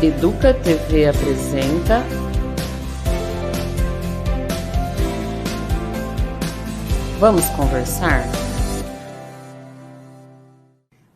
Educa TV apresenta Vamos Conversar?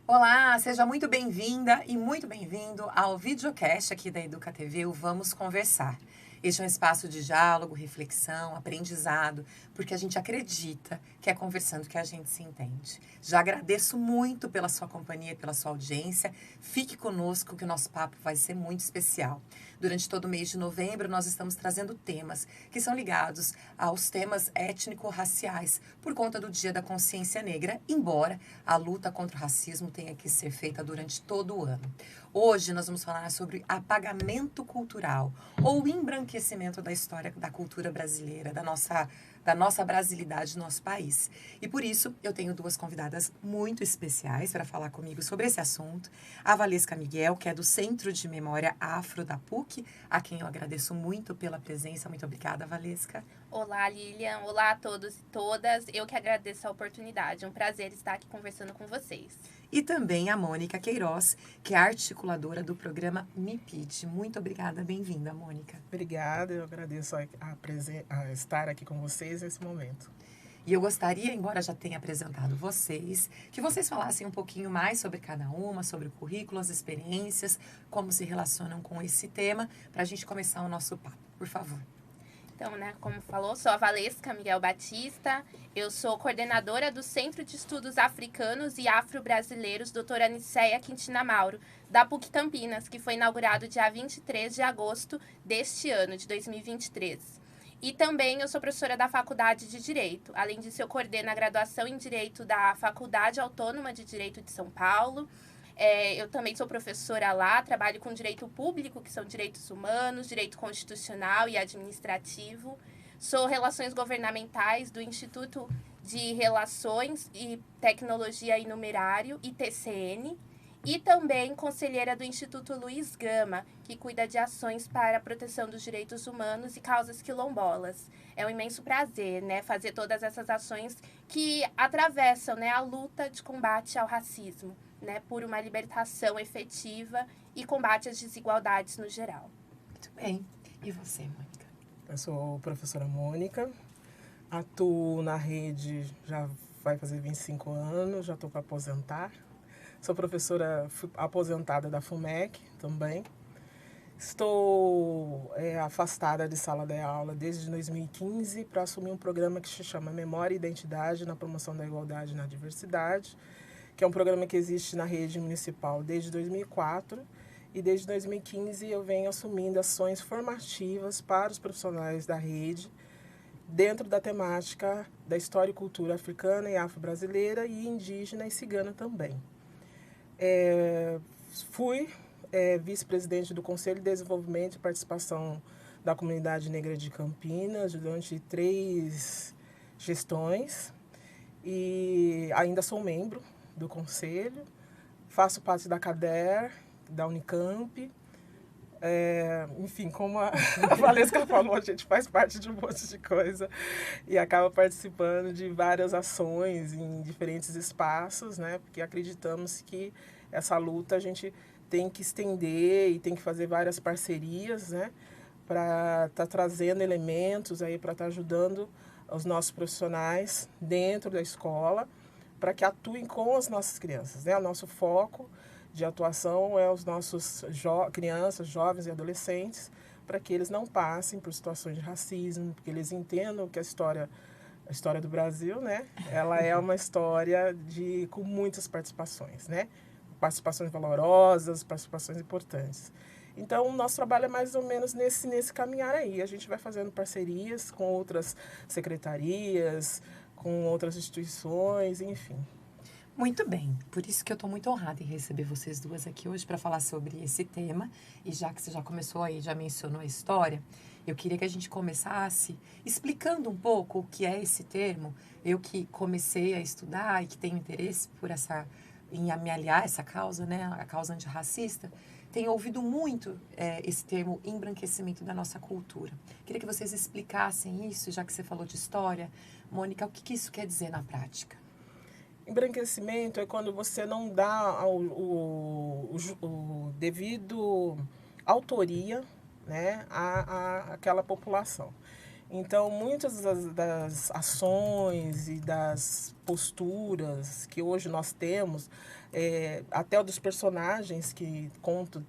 Olá, seja muito bem-vinda e muito bem-vindo ao videocast aqui da Educa TV, o Vamos Conversar. Este é um espaço de diálogo, reflexão, aprendizado, porque a gente acredita que é conversando que a gente se entende. Já agradeço muito pela sua companhia, pela sua audiência. Fique conosco que o nosso papo vai ser muito especial. Durante todo o mês de novembro, nós estamos trazendo temas que são ligados aos temas étnico-raciais, por conta do Dia da Consciência Negra, embora a luta contra o racismo tenha que ser feita durante todo o ano. Hoje nós vamos falar sobre apagamento cultural ou embranquecimento da história da cultura brasileira, da nossa brasilidade do nosso país. E por isso eu tenho duas convidadas muito especiais para falar comigo sobre esse assunto. A Valesca Miguel, que é do Centro de Memória Afro da PUC, a quem eu agradeço muito pela presença. Muito obrigada, Valesca. Olá, Lilian. Olá a todos e todas. Eu que agradeço a oportunidade. É um prazer estar aqui conversando com vocês. E também a Mônica Queiroz, que é articuladora do programa MIPID. Muito obrigada, bem-vinda, Mônica. Obrigada, eu agradeço a estar aqui com vocês nesse momento. E eu gostaria, embora já tenha apresentado vocês, que vocês falassem um pouquinho mais sobre cada uma, sobre o currículo, as experiências, como se relacionam com esse tema, para a gente começar o nosso papo, por favor. Então, como falou, sou a Valesca Miguel Batista, eu sou coordenadora do Centro de Estudos Africanos e Afro-Brasileiros, doutora Aniceia Quintina Mauro, da PUC Campinas, que foi inaugurado dia 23 de agosto deste ano, de 2023. E também eu sou professora da Faculdade de Direito. Além disso, eu coordeno a graduação em Direito da Faculdade Autônoma de Direito de São Paulo. Eu também sou professora lá, trabalho com direito público, que são direitos humanos, direito constitucional e administrativo. Sou relações governamentais do Instituto de Relações e Tecnologia e Numerário, ITCN. E também conselheira do Instituto Luiz Gama, que cuida de ações para a proteção dos direitos humanos e causas quilombolas. É um imenso prazer, fazer todas essas ações que atravessam, a luta de combate ao racismo, por uma libertação efetiva e combate às desigualdades no geral. Muito bem. E você, Mônica? Eu sou a professora Mônica, atuo na rede já vai fazer 25 anos, já estou para aposentar. Sou professora aposentada da FUMEC também. Estou afastada de sala de aula desde 2015 para assumir um programa que se chama Memória e Identidade na Promoção da Igualdade e na Diversidade, que é um programa que existe na rede municipal desde 2004. E desde 2015 eu venho assumindo ações formativas para os profissionais da rede, dentro da temática da história e cultura africana e afro-brasileira e indígena e cigana também. Fui vice-presidente do Conselho de Desenvolvimento e Participação da Comunidade Negra de Campinas durante 3 gestões e ainda sou membro do conselho, faço parte da CADER, da Unicamp. Enfim, como a Valesca falou, a gente faz parte de um monte de coisa e acaba participando de várias ações em diferentes espaços, porque acreditamos que essa luta a gente tem que estender e tem que fazer várias parcerias, para estar trazendo elementos aí para estar ajudando os nossos profissionais dentro da escola para que atuem com as nossas crianças, O nosso foco de atuação é os nossos crianças, jovens e adolescentes, para que eles não passem por situações de racismo, porque eles entendam que a história do Brasil, ela é uma história com muitas participações, participações valorosas, participações importantes. Então, o nosso trabalho é mais ou menos nesse caminhar aí. A gente vai fazendo parcerias com outras secretarias, com outras instituições, enfim. Muito bem, por isso que eu estou muito honrada em receber vocês duas aqui hoje para falar sobre esse tema. E já que você já começou aí, já mencionou a história, eu queria que a gente começasse explicando um pouco o que é esse termo. Eu que comecei a estudar e que tenho interesse em me aliar a essa causa, a causa antirracista, tenho ouvido muito esse termo embranquecimento da nossa cultura. Queria que vocês explicassem isso, já que você falou de história. Mônica, o que isso quer dizer na prática? Embranquecimento é quando você não dá o devido autoria, né, àquela população. Então, muitas das ações e das posturas que hoje nós temos, até dos personagens que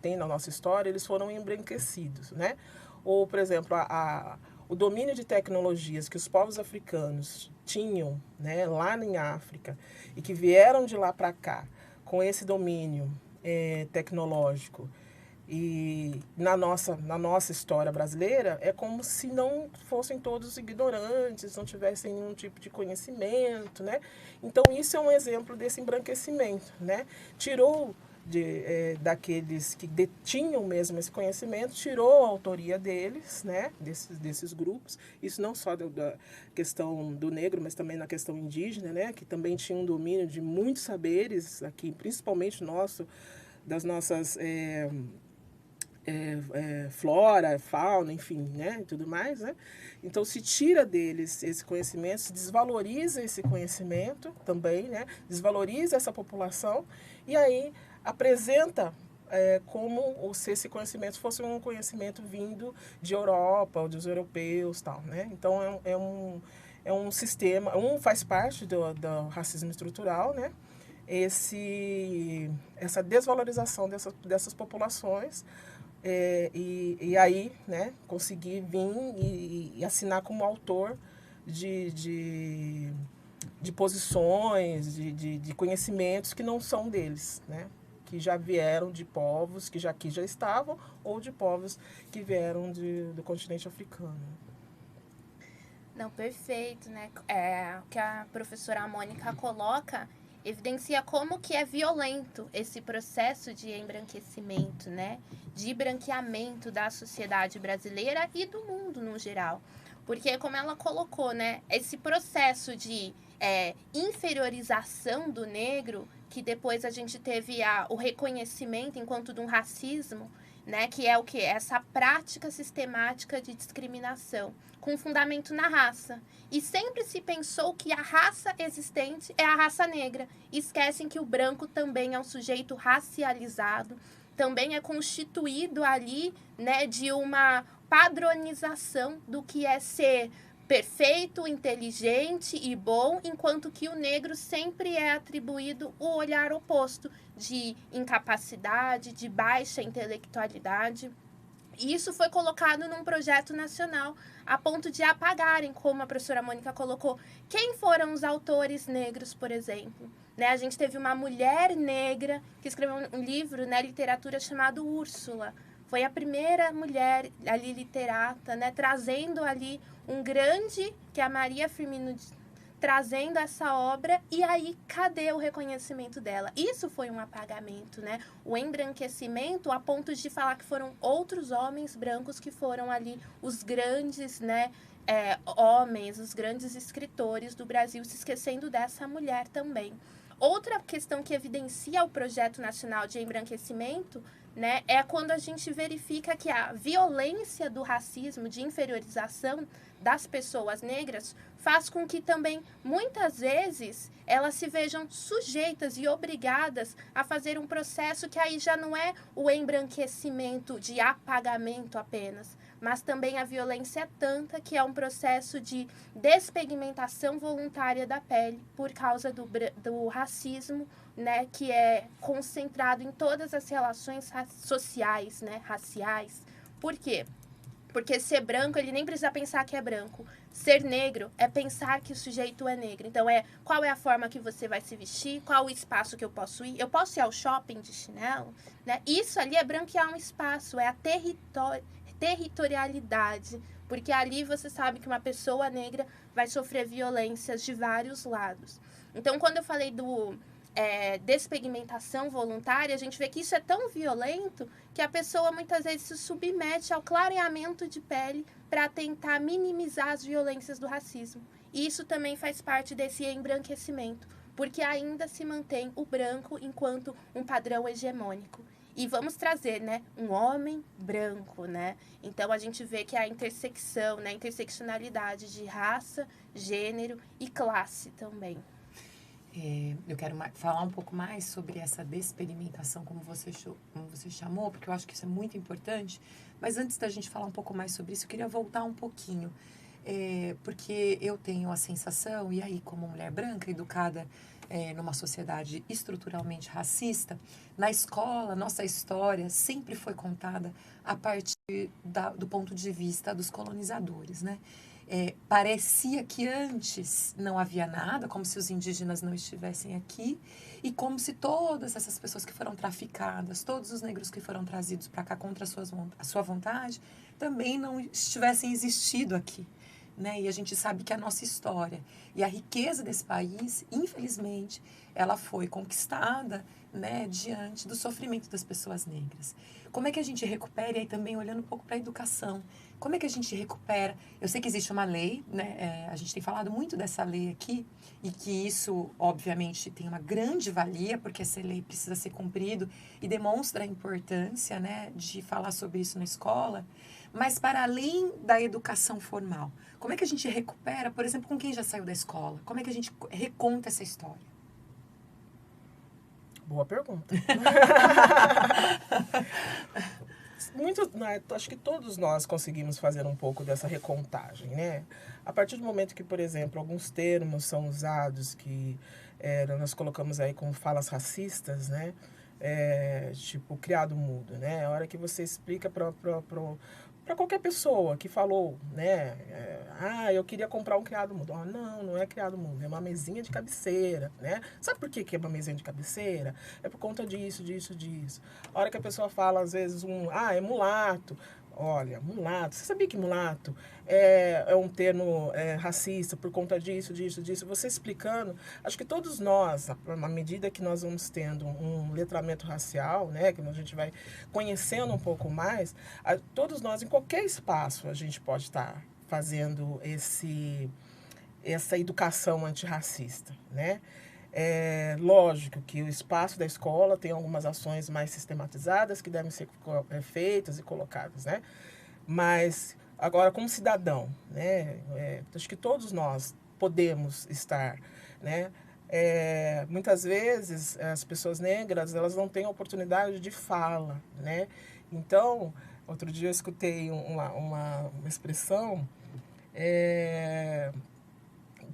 tem na nossa história, eles foram embranquecidos, né? Ou, por exemplo, o domínio de tecnologias que os povos africanos tinham, né, lá em África e que vieram de lá para cá com esse domínio tecnológico, e na nossa história brasileira, é como se não fossem todos ignorantes, não tivessem nenhum tipo de conhecimento, né? Então, isso é um exemplo desse embranquecimento, né? Tirou daqueles que detinham mesmo esse conhecimento, tirou a autoria deles, né? Desses grupos. Isso não só da questão do negro, mas também na questão indígena, né? Que também tinha um domínio de muitos saberes, aqui, principalmente das nossas... flora, fauna, enfim, né, e tudo mais, né? Então, se tira deles esse conhecimento, se desvaloriza esse conhecimento também, né? Desvaloriza essa população e aí apresenta como se esse conhecimento fosse um conhecimento vindo de Europa ou dos europeus, tal, né? Então, é um sistema, faz parte do racismo estrutural, né? Essa desvalorização dessas populações. E aí, né, conseguir vir e assinar como autor de posições, de conhecimentos que não são deles, né, que já vieram de povos que aqui já estavam ou de povos que vieram do continente africano. Não, perfeito, né? O que a professora Mônica coloca evidencia como que é violento esse processo de embranquecimento, né? De branqueamento da sociedade brasileira e do mundo no geral. Porque, como ela colocou, né? Esse processo de inferiorização do negro, que depois a gente teve o reconhecimento enquanto de um racismo, né? Que é o quê? Essa prática sistemática de discriminação, com fundamento na raça. E sempre se pensou que a raça existente é a raça negra. Esquecem que o branco também é um sujeito racializado, também é constituído ali, né, de uma padronização do que é ser perfeito, inteligente e bom, enquanto que o negro sempre é atribuído o olhar oposto, de incapacidade, de baixa intelectualidade. E isso foi colocado num projeto nacional, a ponto de apagarem, como a professora Mônica colocou, quem foram os autores negros, por exemplo. Né? A gente teve uma mulher negra que escreveu um livro, né, literatura, chamado Úrsula. Foi a primeira mulher ali literata, né, trazendo ali um grande, que é a Maria Firmino, trazendo essa obra, e aí cadê o reconhecimento dela? Isso foi um apagamento, né? O embranquecimento a ponto de falar que foram outros homens brancos que foram ali os grandes, né, homens, os grandes escritores do Brasil, se esquecendo dessa mulher também. Outra questão que evidencia o projeto nacional de embranquecimento, né, é quando a gente verifica que a violência do racismo, de inferiorização das pessoas negras, faz com que também, muitas vezes, elas se vejam sujeitas e obrigadas a fazer um processo que aí já não é o embranquecimento de apagamento apenas, mas também a violência é tanta que é um processo de despigmentação voluntária da pele por causa do racismo, né, que é concentrado em todas as relações sociais, né, raciais. Por quê? Porque ser branco, ele nem precisa pensar que é branco. Ser negro é pensar que o sujeito é negro. Então, qual é a forma que você vai se vestir, qual o espaço que eu posso ir. Eu posso ir ao shopping de chinelo? Né? Isso ali é branquear um espaço, é a territorialidade. Porque ali você sabe que uma pessoa negra vai sofrer violências de vários lados. Então, quando eu falei do despigmentação voluntária, a gente vê que isso é tão violento que a pessoa muitas vezes se submete ao clareamento de pele para tentar minimizar as violências do racismo. E isso também faz parte desse embranquecimento, porque ainda se mantém o branco enquanto um padrão hegemônico. E vamos trazer, né, um homem branco, né? Então, a gente vê que a intersecção, né, a interseccionalidade de raça, gênero e classe também. Eu quero falar um pouco mais sobre essa desperimentação, como você chamou, porque eu acho que isso é muito importante. Mas antes da gente falar um pouco mais sobre isso, eu queria voltar um pouquinho. Porque eu tenho a sensação, e aí como mulher branca, educada numa sociedade estruturalmente racista, na escola, nossa história sempre foi contada a partir do ponto de vista dos colonizadores, né? Parecia que antes não havia nada, como se os indígenas não estivessem aqui, e como se todas essas pessoas que foram traficadas, todos os negros que foram trazidos para cá contra a sua vontade, também não tivessem existido aqui. Né? E a gente sabe que a nossa história e a riqueza desse país, infelizmente, ela foi conquistada, né, diante do sofrimento das pessoas negras. Como é que a gente recupera, e aí também olhando um pouco para a educação, como é que a gente recupera? Eu sei que existe uma lei, né, a gente tem falado muito dessa lei aqui, e que isso, obviamente, tem uma grande valia, porque essa lei precisa ser cumprida e demonstra a importância, né, de falar sobre isso na escola, mas para além da educação formal, como é que a gente recupera, por exemplo, com quem já saiu da escola? Como é que a gente reconta essa história? Boa pergunta. Acho que todos nós conseguimos fazer um pouco dessa recontagem, né? A partir do momento que, por exemplo, alguns termos são usados que nós colocamos aí como falas racistas, né? Tipo, criado mudo, né? A hora que você explica para qualquer pessoa que falou, né? Eu queria comprar um criado mudo. Não é criado mudo, é uma mesinha de cabeceira, né? Sabe por que é uma mesinha de cabeceira? É por conta disso. A hora que a pessoa fala, às vezes, é mulato. Olha, mulato. Você sabia que mulato é um termo racista por conta disso? Você explicando, acho que todos nós, à medida que nós vamos tendo um letramento racial, né, que a gente vai conhecendo um pouco mais, todos nós, em qualquer espaço, a gente pode estar fazendo essa educação antirracista, né? Lógico que o espaço da escola tem algumas ações mais sistematizadas que devem ser feitas e colocadas, né? Mas, agora, como cidadão, né? Acho que todos nós podemos estar, né? Muitas vezes, as pessoas negras, elas não têm oportunidade de fala, né? Então, outro dia eu escutei uma expressão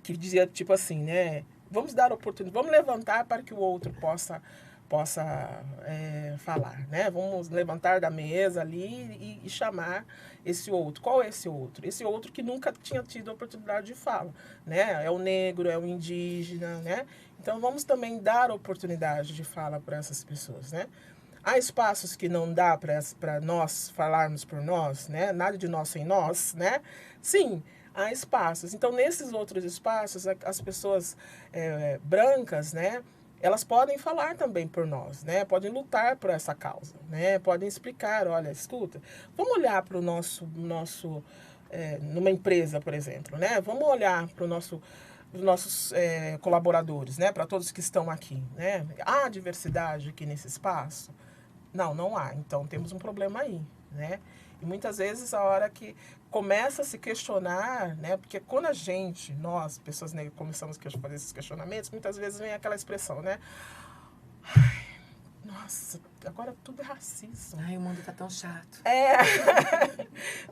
que dizia, tipo assim, né? Vamos dar oportunidade, vamos levantar para que o outro possa falar, né? Vamos levantar da mesa ali e chamar esse outro. Qual é esse outro? Esse outro que nunca tinha tido a oportunidade de fala, né? É o negro, é o indígena, né? Então, vamos também dar oportunidade de fala para essas pessoas, né? Há espaços que não dá para nós falarmos por nós, né? Nada de nós sem nós, né? Sim, há espaços. Então, nesses outros espaços, as pessoas brancas, né, elas podem falar também por nós, né, podem lutar por essa causa, né, podem explicar, olha, escuta, vamos olhar para o nosso numa empresa, por exemplo, né, vamos olhar para os nossos colaboradores, né, para todos que estão aqui, né, há diversidade aqui nesse espaço? Não há, então temos um problema aí, né, e muitas vezes a hora que começa a se questionar, né? Porque quando nós, pessoas negras, começamos a fazer esses questionamentos, muitas vezes vem aquela expressão, né? Nossa, agora tudo é racismo. O mundo tá tão chato.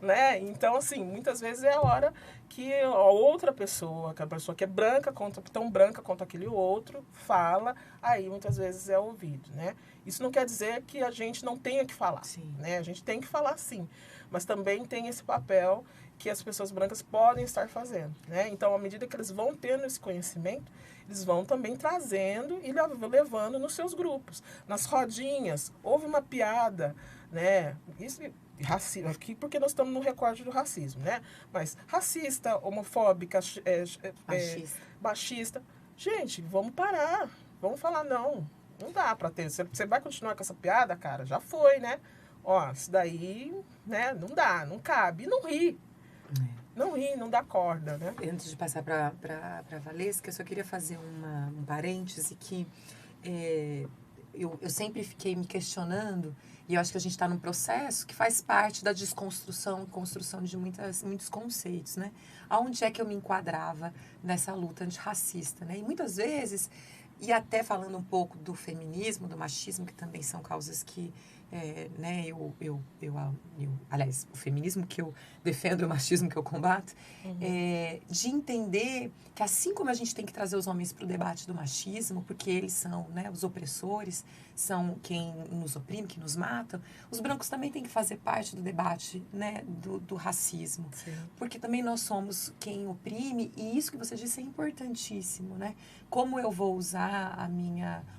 Né? Então, assim, muitas vezes é a hora que a outra pessoa, aquela pessoa que é branca, tão branca quanto aquele outro, fala, aí muitas vezes é ouvido, né? Isso não quer dizer que a gente não tenha que falar, sim, né? A gente tem que falar sim, mas também tem esse papel que as pessoas brancas podem estar fazendo, né? Então, à medida que eles vão tendo esse conhecimento, eles vão também trazendo e levando nos seus grupos. Nas rodinhas, houve uma piada, né? Isso, racismo, aqui porque nós estamos no recorte do racismo, né? Mas racista, homofóbica, machista. Gente, vamos parar. Vamos falar, não dá para ter. Você vai continuar com essa piada, cara? Já foi, né? Ó, isso daí, né? Não dá, não cabe. E não ri. Não ri, não dá corda, né? Antes de passar para a Valesca, eu só queria fazer um parêntese que eu sempre fiquei me questionando, e eu acho que a gente está num processo que faz parte da desconstrução, construção de muitos conceitos, né? Aonde é que eu me enquadrava nessa luta antirracista, né? E muitas vezes E até falando um pouco do feminismo, do machismo, que também são causas que, né, aliás, o feminismo que eu defendo, o machismo que eu combato, de entender que assim como a gente tem que trazer os homens para o debate do machismo, porque eles são, né, os opressores, são quem nos oprime, que nos mata, os brancos também têm que fazer parte do debate, né, do racismo. Sim. Porque também nós somos quem oprime, e isso que você disse é importantíssimo, né? Como eu vou usar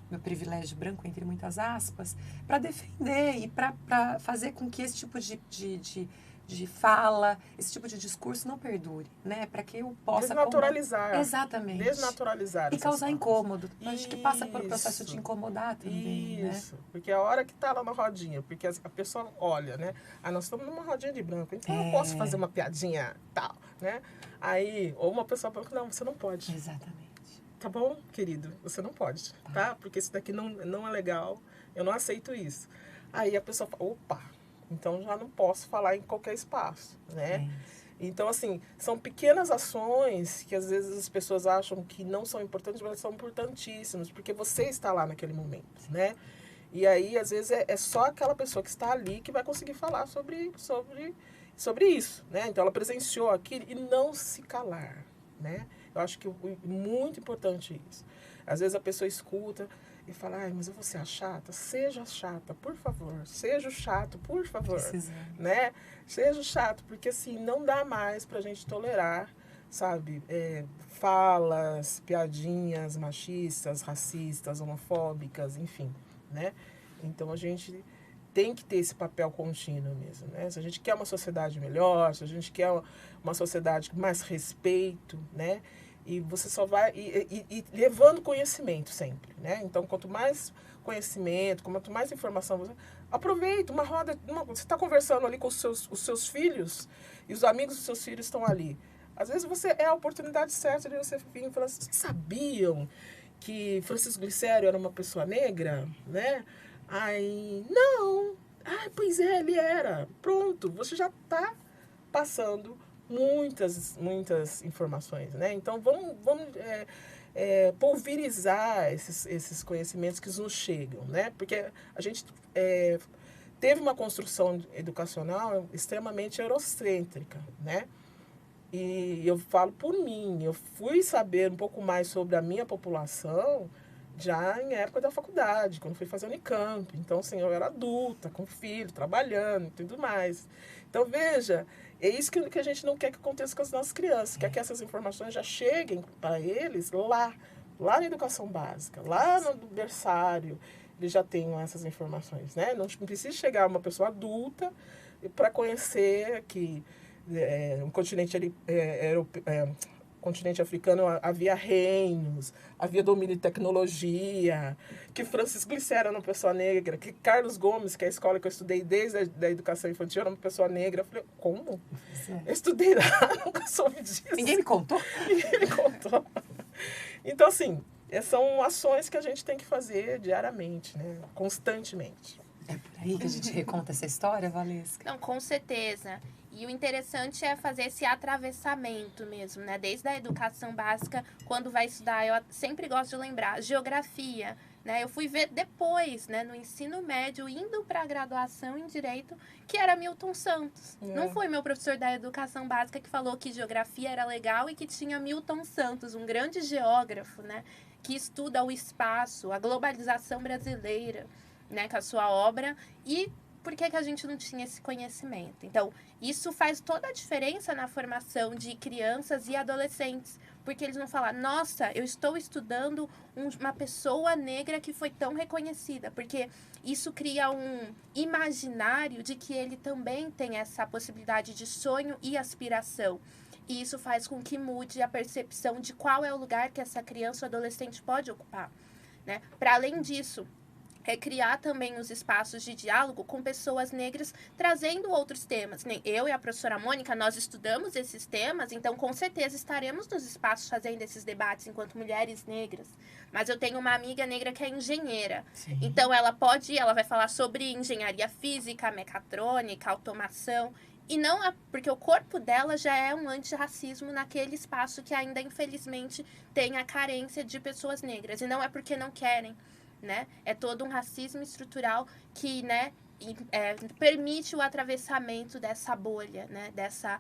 meu privilégio branco, entre muitas aspas, para defender e para fazer com que esse tipo de fala, esse tipo de discurso não perdure, né? Para que eu possa... Desnaturalizar. Exatamente. Desnaturalizar. E causar formas. incômodo. A gente que passa por processo de incomodar também, Isso. Porque a hora que tá lá na rodinha, porque a pessoa olha, né? Ah, nós estamos numa rodinha de branco, então eu posso fazer uma piadinha tal, né? Aí, ou uma pessoa fala, não, você não pode. Exatamente. Tá bom, querido? Você não pode, tá? Porque isso daqui não é legal, eu não aceito isso. Aí a pessoa fala, opa, então já não posso falar em qualquer espaço, né? Então, assim, são pequenas ações que às vezes as pessoas acham que não são importantes, mas são importantíssimas, porque você está lá naquele momento, né? E aí, às vezes, é só aquela pessoa que está ali que vai conseguir falar sobre isso, né? Então, ela presenciou aquilo e não se calar, né? Eu acho que é muito importante isso. Às vezes a pessoa escuta e fala, ai, mas eu vou ser a chata? Seja chata, por favor. Seja o chato, por favor. Né? Seja o chato, porque assim, não dá mais pra gente tolerar, sabe? Falas, piadinhas machistas, racistas, homofóbicas, enfim, né? Então a gente tem que ter esse papel contínuo mesmo, né? Se a gente quer uma sociedade melhor, se a gente quer uma sociedade com mais respeito, né? E você só vai... E levando conhecimento sempre, né? Então, quanto mais conhecimento, quanto mais informação você... Aproveita uma roda... você está conversando ali com os seus filhos e os amigos dos seus filhos estão ali. Às vezes é a oportunidade certa de você vir e falar assim, vocês sabiam que Francisco Glicério era uma pessoa negra, né? Aí, não. Ah, pois é, ele era. Pronto, você já está passando muitas informações, né? Então, vamos pulverizar esses conhecimentos que nos chegam, né? Porque a gente teve uma construção educacional extremamente eurocêntrica, né? E eu falo por mim, eu fui saber um pouco mais sobre a minha população já em época da faculdade, quando fui fazer Unicamp. Então, assim, eu era adulta, com filho, trabalhando e tudo mais. Então, veja, é isso que a gente não quer que aconteça com as nossas crianças, quer que essas informações já cheguem para eles lá na educação básica, lá no berçário, eles já tenham essas informações, né? Não precisa chegar uma pessoa adulta para conhecer que no continente continente africano havia reinos, havia domínio de tecnologia, que Francisco Glicério era uma pessoa negra, que Carlos Gomes, que é a escola que eu estudei desde a educação infantil, era uma pessoa negra. Eu falei, como? Eu estudei lá, nunca soube disso. Ninguém me contou? Ninguém me contou. Então, assim, são ações que a gente tem que fazer diariamente, né? Constantemente. É por aí que a gente reconta essa história, Valesca? Não, com certeza. E o interessante é fazer esse atravessamento mesmo, né? Desde a educação básica, quando vai estudar, eu sempre gosto de lembrar, geografia, né? Eu fui ver depois, né, no ensino médio, indo para a graduação em Direito, que era Milton Santos. Não foi meu professor da educação básica que falou que geografia era legal e que tinha Milton Santos, um grande geógrafo, né? Que estuda o espaço, a globalização brasileira, né? Com a sua obra. E por que a gente não tinha esse conhecimento? Então, isso faz toda a diferença na formação de crianças e adolescentes, porque eles vão falar, nossa, eu estou estudando uma pessoa negra que foi tão reconhecida, porque isso cria um imaginário de que ele também tem essa possibilidade de sonho e aspiração. E isso faz com que mude a percepção de qual é o lugar que essa criança ou adolescente pode ocupar, né? Para além disso, criar também os espaços de diálogo com pessoas negras, trazendo outros temas. Eu e a professora Mônica, nós estudamos esses temas, então com certeza estaremos nos espaços fazendo esses debates enquanto mulheres negras. Mas eu tenho uma amiga negra que é engenheira. Sim. Então ela vai falar sobre engenharia física, mecatrônica, automação. E não porque o corpo dela já é um antirracismo naquele espaço que ainda, infelizmente, tem a carência de pessoas negras. E não é porque não querem, né? É todo um racismo estrutural que, né, permite o atravessamento dessa bolha, né? Dessa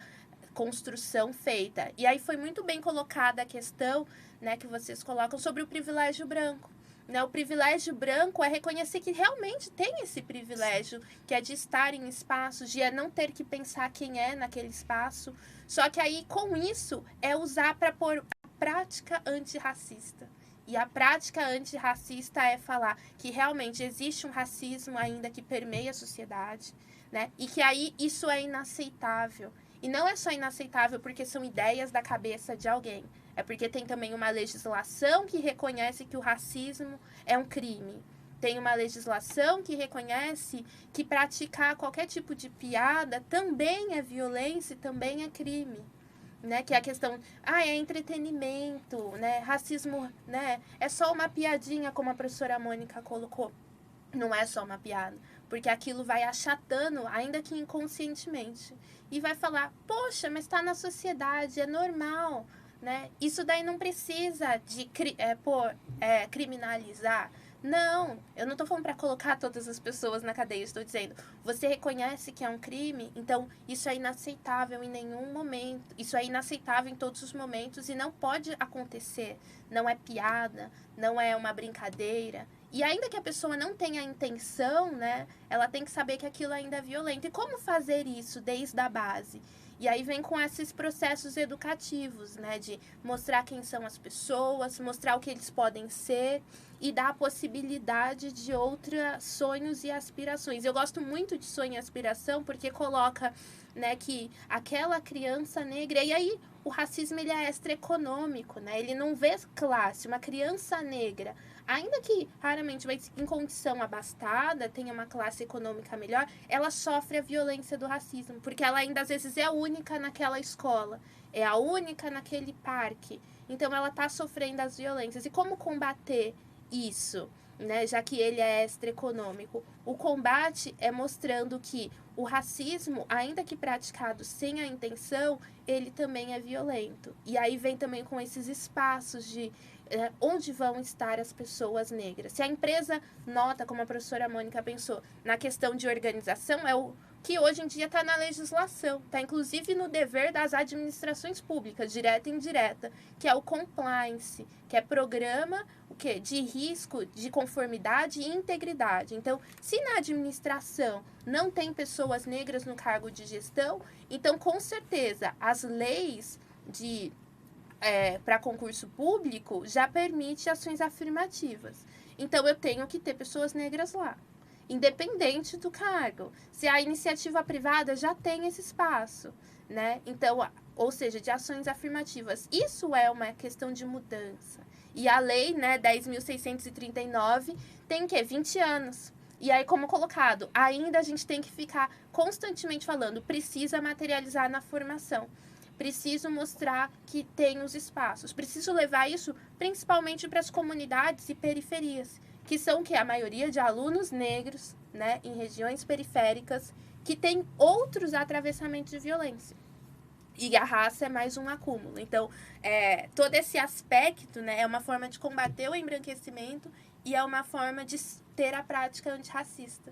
construção feita. E aí foi muito bem colocada a questão, né, que vocês colocam sobre o privilégio branco. Né, o privilégio branco é reconhecer que realmente tem esse privilégio, que é de estar em espaços, de não ter que pensar quem é naquele espaço. Só que aí, com isso, é usar para pôr a prática antirracista. E a prática antirracista é falar que realmente existe um racismo ainda que permeia a sociedade, né? E que aí isso é inaceitável. E não é só inaceitável porque são ideias da cabeça de alguém. É porque tem também uma legislação que reconhece que o racismo é um crime. Tem uma legislação que reconhece que praticar qualquer tipo de piada também é violência e também é crime. Né? Que é a questão, é entretenimento, né? Racismo, né? É só uma piadinha, como a professora Mônica colocou. Não é só uma piada, porque aquilo vai achatando, ainda que inconscientemente. E vai falar, poxa, mas está na sociedade, é normal, né? Isso daí não precisa de criminalizar. Não, eu não estou falando para colocar todas as pessoas na cadeia, estou dizendo, você reconhece que é um crime, então isso é inaceitável em nenhum momento, isso é inaceitável em todos os momentos e não pode acontecer, não é piada, não é uma brincadeira. E ainda que a pessoa não tenha intenção, né, ela tem que saber que aquilo ainda é violento. E como fazer isso desde a base? E aí vem com esses processos educativos, né, de mostrar quem são as pessoas, mostrar o que eles podem ser e dar a possibilidade de outros sonhos e aspirações. Eu gosto muito de sonho e aspiração porque coloca, né, que aquela criança negra, e aí o racismo ele é extraeconômico, né, ele não vê classe, uma criança negra, ainda que raramente vai em condição abastada, tenha uma classe econômica melhor, ela sofre a violência do racismo, porque ela ainda às vezes é a única naquela escola, é a única naquele parque, então ela está sofrendo as violências. E como combater isso, né? Já que ele é extraeconômico? O combate é mostrando que o racismo, ainda que praticado sem a intenção, ele também é violento. E aí vem também com esses espaços de onde vão estar as pessoas negras. Se a empresa nota, como a professora Mônica pensou, na questão de organização, é o que hoje em dia está na legislação, está inclusive no dever das administrações públicas, direta e indireta, que é o compliance, que é programa de risco, de conformidade e integridade. Então, se na administração não tem pessoas negras no cargo de gestão, então, com certeza, as leis para concurso público já permite ações afirmativas. Então, eu tenho que ter pessoas negras lá, independente do cargo. Se a iniciativa privada já tem esse espaço, né? Então, ou seja, de ações afirmativas. Isso é uma questão de mudança. E a lei, né, 10.639, tem o quê? 20 anos. E aí, como colocado, ainda a gente tem que ficar constantemente falando, precisa materializar na formação. Preciso mostrar que tem os espaços. Preciso levar isso principalmente para as comunidades e periferias, que são a maioria de alunos negros, né, em regiões periféricas, que tem outros atravessamentos de violência. E a raça é mais um acúmulo. Então, todo esse aspecto, né, é uma forma de combater o embranquecimento e é uma forma de ter a prática antirracista.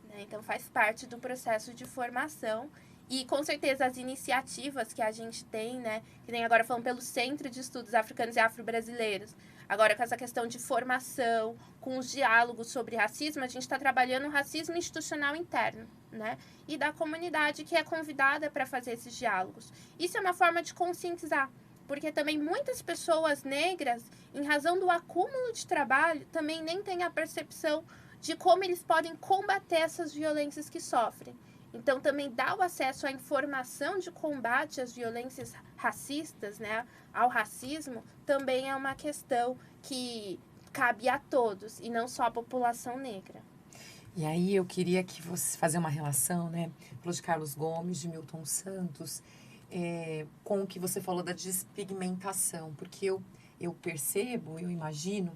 Né? Então, faz parte do processo de formação. E, com certeza, as iniciativas que a gente tem, né, que nem agora falando pelo Centro de Estudos Africanos e Afro-Brasileiros, agora com essa questão de formação, com os diálogos sobre racismo, a gente está trabalhando o racismo institucional interno, né? E da comunidade que é convidada para fazer esses diálogos. Isso é uma forma de conscientizar, porque também muitas pessoas negras, em razão do acúmulo de trabalho, também nem têm a percepção de como eles podem combater essas violências que sofrem. Então, também dar o acesso à informação de combate às violências racistas, né, ao racismo, também é uma questão que cabe a todos, e não só à população negra. E aí eu queria que você fazer uma relação, né, falou de Carlos Gomes, de Milton Santos, com o que você falou da despigmentação, porque eu percebo, eu imagino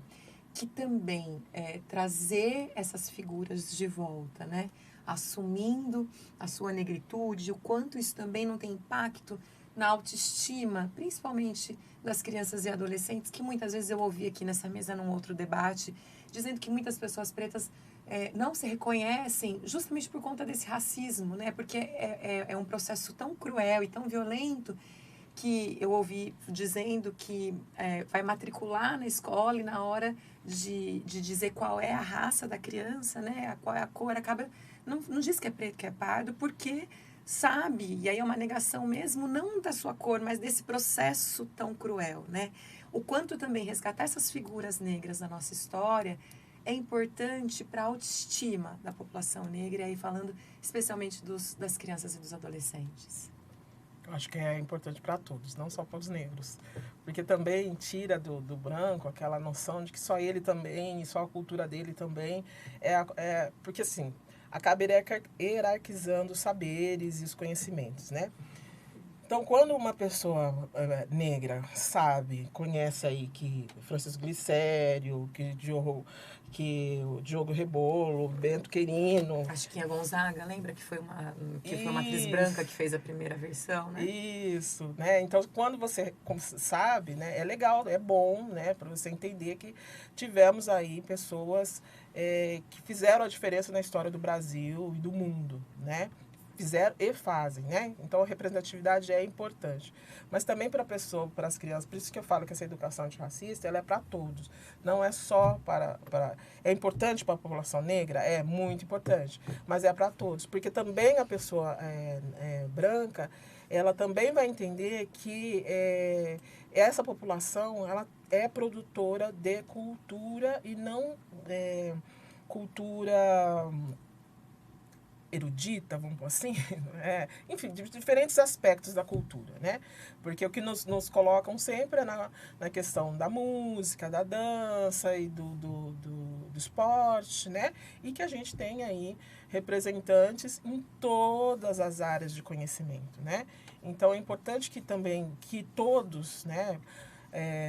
que também trazer essas figuras de volta, né? Assumindo a sua negritude, o quanto isso também não tem impacto na autoestima, principalmente das crianças e adolescentes, que muitas vezes eu ouvi aqui nessa mesa num outro debate, dizendo que muitas pessoas pretas não se reconhecem justamente por conta desse racismo, né? Porque é um processo tão cruel e tão violento que eu ouvi dizendo que vai matricular na escola e na hora de dizer qual é a raça da criança, né? Qual é a cor, acaba... Não diz que é preto, que é pardo, porque sabe, e aí é uma negação mesmo, não da sua cor, mas desse processo tão cruel, né? O quanto também resgatar essas figuras negras da nossa história é importante para a autoestima da população negra, e aí falando especialmente das crianças e dos adolescentes. Eu acho que é importante para todos, não só para os negros. Porque também tira do branco aquela noção de que só ele também, só a cultura dele também. Porque, assim, acaba hierarquizando os saberes e os conhecimentos, né? Então, quando uma pessoa negra sabe, conhece aí que Francisco Glicério, que o Diogo Rebolo, Bento Quirino... A Chiquinha Gonzaga, lembra que foi uma atriz branca que fez a primeira versão, né? Isso, né? Então, quando você sabe, né, é legal, é bom, né, para você entender que tivemos aí pessoas que fizeram a diferença na história do Brasil e do mundo, né? Fizeram e fazem, né? Então, a representatividade é importante. Mas também para a pessoa, para as crianças, por isso que eu falo que essa educação antirracista, ela é para todos. Não é só para... É importante para a população negra? É muito importante. Mas é para todos. Porque também a pessoa branca, ela também vai entender que essa população, ela é produtora de cultura e não cultura... erudita, vamos pôr assim, enfim, de diferentes aspectos da cultura, né? Porque o que nos colocam sempre é na questão da música, da dança e do esporte, né? E que a gente tem aí representantes em todas as áreas de conhecimento, né? Então, é importante que também, que todos, né?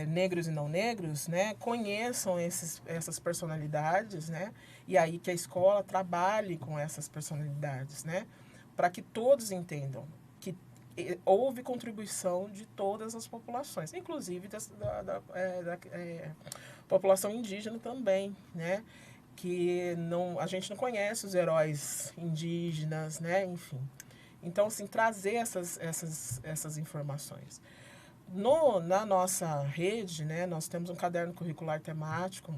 Negros e não negros, né, conheçam essas personalidades, né, e aí que a escola trabalhe com essas personalidades, né, para que todos entendam que houve contribuição de todas as populações, inclusive da população indígena também, né, que a gente não conhece os heróis indígenas, né, enfim. Então, assim, trazer essas informações. Na nossa rede, né, nós temos um caderno curricular temático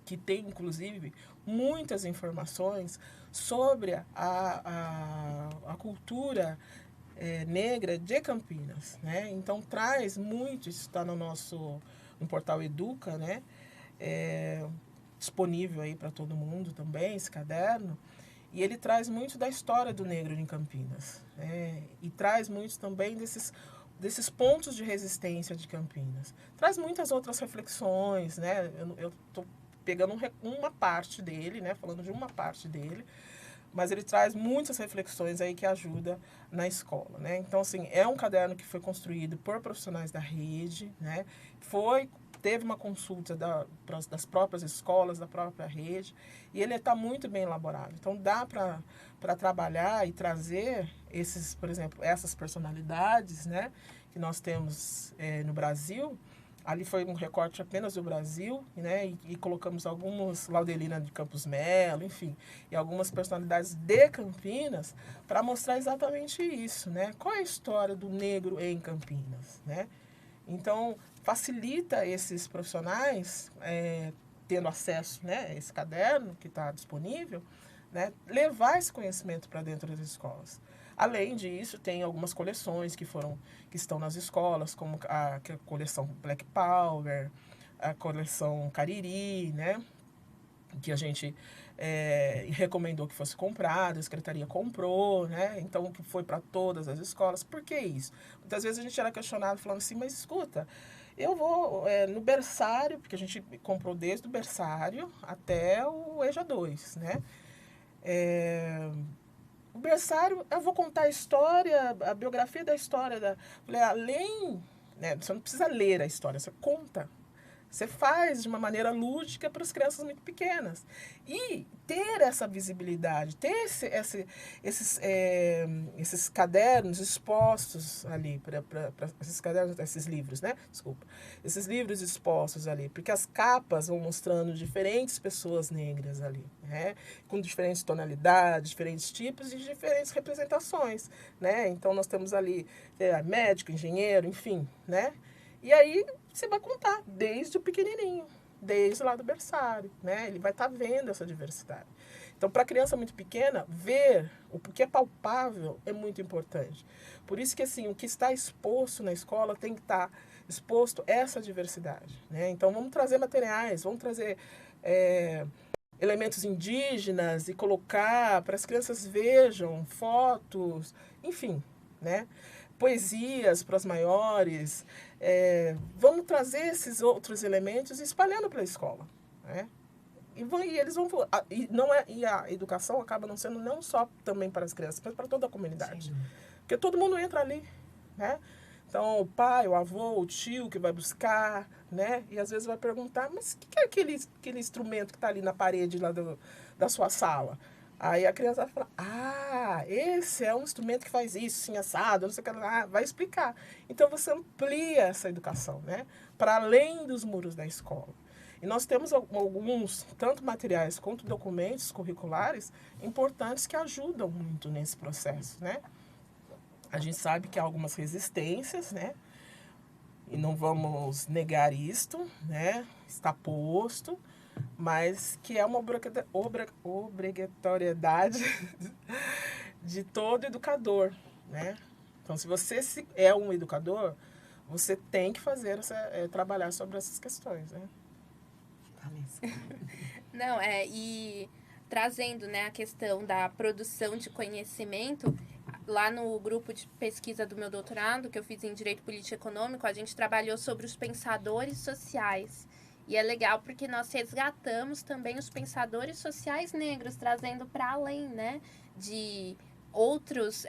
que tem, inclusive, muitas informações sobre a cultura negra de Campinas, né? Então, traz muito, isso está no portal Educa, né? Disponível aí para todo mundo também, esse caderno. E ele traz muito da história do negro em Campinas, né? E traz muito também desses pontos de resistência de Campinas. Traz muitas outras reflexões, né? Eu estou pegando uma parte dele, né? Falando de uma parte dele, mas ele traz muitas reflexões aí que ajudam na escola, né? Então, assim, é um caderno que foi construído por profissionais da rede, né? Teve uma consulta das próprias escolas, da própria rede, e ele está muito bem elaborado. Então, dá para trabalhar e trazer por exemplo, essas personalidades, né, que nós temos no Brasil. Ali foi um recorte apenas do Brasil, né, e colocamos alguns, Laudelina de Campos Melo, enfim, e algumas personalidades de Campinas para mostrar exatamente isso, né? Qual é a história do negro em Campinas, né? Então, facilita esses profissionais, tendo acesso, né, a esse caderno que está disponível, né, levar esse conhecimento para dentro das escolas. Além disso, tem algumas coleções que estão nas escolas, como a coleção Black Power, a coleção Cariri, né, que a gente recomendou que fosse comprado, a secretaria comprou, né? Então, que foi para todas as escolas. Por que isso? Muitas vezes a gente era questionado falando assim, mas escuta, eu vou no berçário, porque a gente comprou desde o berçário até o EJA 2, né? O berçário, eu vou contar a história, a biografia da história. Falei, além, né, você não precisa ler a história, você conta, Você faz de uma maneira lúdica para as crianças muito pequenas. E ter essa visibilidade, ter esses cadernos expostos ali, esses cadernos, esses livros, né? Desculpa. Esses livros expostos ali, porque as capas vão mostrando diferentes pessoas negras ali, né? Com diferentes tonalidades, diferentes tipos e diferentes representações, né? Então, nós temos ali médico, engenheiro, enfim, né? E aí você vai contar desde o pequenininho, desde lá do berçário, né? Ele vai estar vendo essa diversidade. Então, para a criança muito pequena, ver o que é palpável é muito importante. Por isso que, assim, o que está exposto na escola tem que estar exposto a essa diversidade, né? Então, vamos trazer materiais, vamos trazer elementos indígenas e colocar para as crianças vejam fotos, enfim, né? Poesias para as maiores, vamos trazer esses outros elementos e espalhando pela escola, né? E eles vão e a educação acaba não sendo não só também para as crianças, mas para toda a comunidade. Sim. Porque todo mundo entra ali, né? Então, o pai, o avô, o tio que vai buscar, né? E às vezes vai perguntar, mas o que é aquele instrumento que está ali na parede lá da sua sala? Aí a criança vai falar, esse é um instrumento que faz isso, sim, assado, não sei o que lá, vai explicar. Então, você amplia essa educação, né? Para além dos muros da escola. E nós temos alguns, tanto materiais quanto documentos curriculares, importantes que ajudam muito nesse processo, né? A gente sabe que há algumas resistências, né? E não vamos negar isto, né? Está posto, mas que é uma obrigatoriedade de todo educador, né? Então, se você é um educador, você tem que fazer trabalhar sobre essas questões, né? Não, e trazendo, né, a questão da produção de conhecimento, lá no grupo de pesquisa do meu doutorado, que eu fiz em Direito Político e Econômico, a gente trabalhou sobre os pensadores sociais. E é legal porque nós resgatamos também os pensadores sociais negros, trazendo para além, né, de outras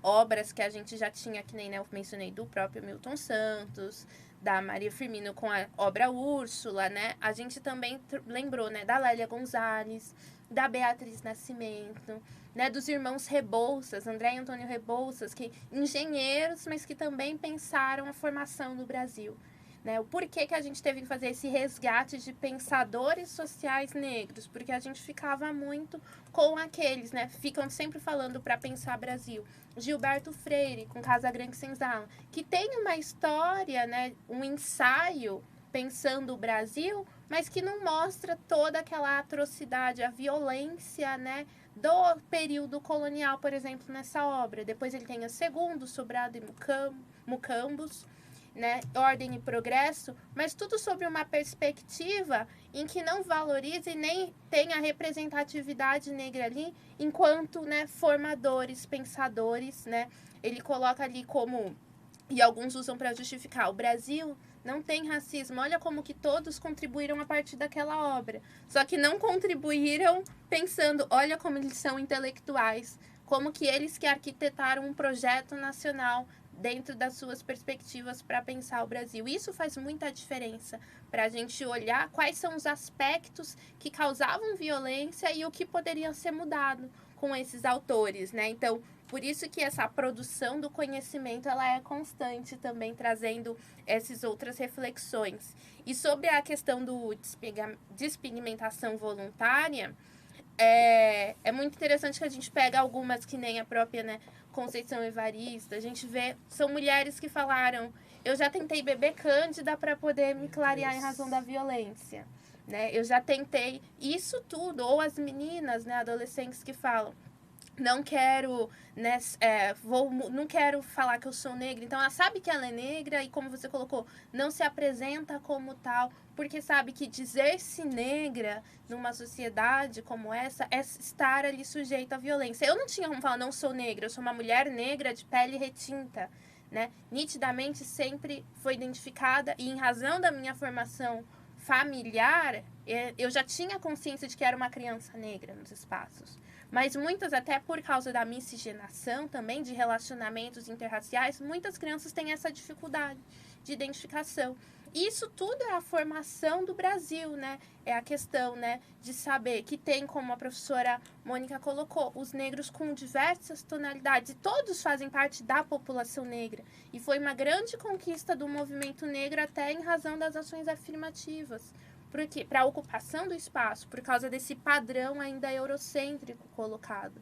obras que a gente já tinha, que nem eu mencionei, do próprio Milton Santos, da Maria Firmino com a obra Úrsula, né? A gente também lembrou, né, da Lélia Gonzalez, da Beatriz Nascimento, né, dos irmãos Rebouças, André e Antônio Rebouças, que engenheiros, mas que também pensaram a formação do Brasil. Né? O porquê que a gente teve que fazer esse resgate de pensadores sociais negros? Porque a gente ficava muito com aqueles, né? Ficam sempre falando para pensar Brasil. Gilberto Freire, com Casa Grande Senzala, que tem uma história, né? Um ensaio pensando o Brasil, mas que não mostra toda aquela atrocidade, a violência, né? Do período colonial, por exemplo, nessa obra. Depois ele tem a Segundo, Sobrado e Mucambos, né, Ordem e Progresso, mas tudo sobre uma perspectiva em que não valoriza e nem tem a representatividade negra ali enquanto, né, formadores, pensadores, né, ele coloca ali como, e alguns usam para justificar, o Brasil não tem racismo, olha como que todos contribuíram a partir daquela obra, só que não contribuíram pensando, olha como eles são intelectuais, como que eles que arquitetaram um projeto nacional dentro das suas perspectivas para pensar o Brasil. Isso faz muita diferença para a gente olhar quais são os aspectos que causavam violência e o que poderia ser mudado com esses autores, né? Então, por isso que essa produção do conhecimento ela é constante também, trazendo essas outras reflexões. E sobre a questão do despigmentação voluntária, é muito interessante que a gente pega algumas que nem a própria, né, Conceição Evaristo, a gente vê, são mulheres que falaram, eu já tentei beber cândida para poder me clarear em razão da violência, né? Eu já tentei isso tudo, ou as meninas, né, adolescentes que falam, não quero, né, não quero falar que eu sou negra. Então, ela sabe que ela é negra e, como você colocou, não se apresenta como tal, porque sabe que dizer-se negra numa sociedade como essa é estar ali sujeito à violência. Eu não tinha como falar, não sou negra, eu sou uma mulher negra de pele retinta, né? Nitidamente sempre foi identificada e, em razão da minha formação familiar, eu já tinha consciência de que era uma criança negra nos espaços. Mas muitas, até por causa da miscigenação também, de relacionamentos interraciais, muitas crianças têm essa dificuldade de identificação. Isso tudo é a formação do Brasil, né? É a questão, né, de saber que tem, como a professora Mônica colocou, os negros com diversas tonalidades. E todos fazem parte da população negra. E foi uma grande conquista do movimento negro até em razão das ações afirmativas. Por quê? Para a ocupação do espaço, por causa desse padrão ainda eurocêntrico colocado.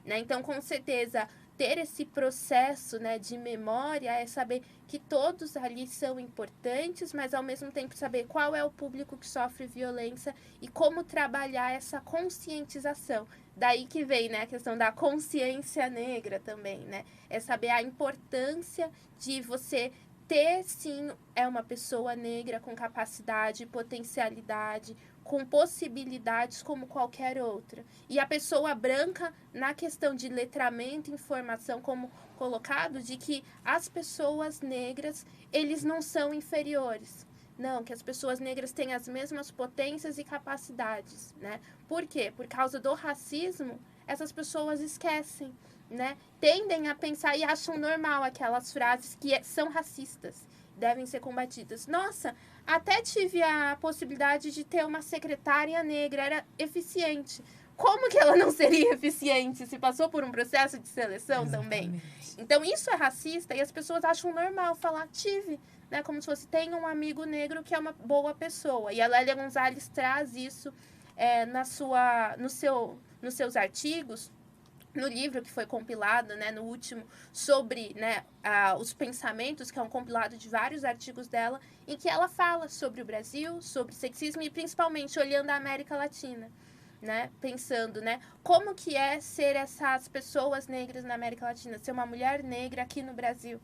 Né? Então, com certeza, ter esse processo, né, de memória é saber que todos ali são importantes, mas ao mesmo tempo saber qual é o público que sofre violência e como trabalhar essa conscientização. Daí que vem, né, a questão da consciência negra também, né? É saber a importância de você ter, sim, uma pessoa negra com capacidade, potencialidade, com possibilidades como qualquer outra. E a pessoa branca, na questão de letramento, informação, como colocado, de que as pessoas negras, eles não são inferiores. Não, que as pessoas negras têm as mesmas potências e capacidades, né? Por quê? Por causa do racismo, essas pessoas esquecem, né? Tendem a pensar e acham normal aquelas frases que são racistas, devem ser combatidas. Nossa, até tive a possibilidade de ter uma secretária negra, era eficiente. Como que ela não seria eficiente se passou por um processo de seleção também? Então, isso é racista e as pessoas acham normal falar tive, né? Como se fosse, tem um amigo negro que é uma boa pessoa. E a Lélia Gonzalez traz isso nos seus artigos, no livro que foi compilado, né, no último, sobre, né, os pensamentos, que é um compilado de vários artigos dela, em que ela fala sobre o Brasil, sobre sexismo e principalmente olhando a América Latina, né, pensando, né, como que é ser essas pessoas negras na América Latina, ser uma mulher negra aqui no Brasil.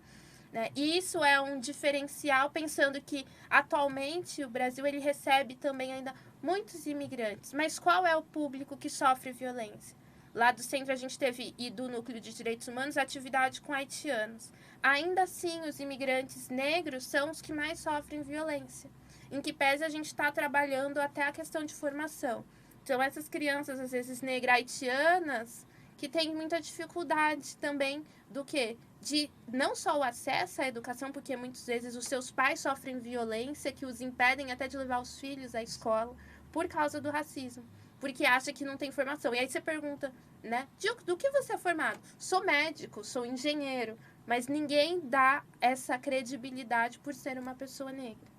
Né? E isso é um diferencial, pensando que atualmente o Brasil ele recebe também ainda muitos imigrantes, mas qual é o público que sofre violência? Lá do centro a gente teve, e do Núcleo de Direitos Humanos, atividade com haitianos. Ainda assim, os imigrantes negros são os que mais sofrem violência. Em que pese a gente está trabalhando até a questão de formação. Então, essas crianças, às vezes, negras haitianas, que têm muita dificuldade também do quê? De não só o acesso à educação, porque muitas vezes os seus pais sofrem violência que os impedem até de levar os filhos à escola por causa do racismo. Porque acha que não tem formação. E aí você pergunta, né? Do que você é formado? Sou médico, sou engenheiro. Mas ninguém dá essa credibilidade por ser uma pessoa negra.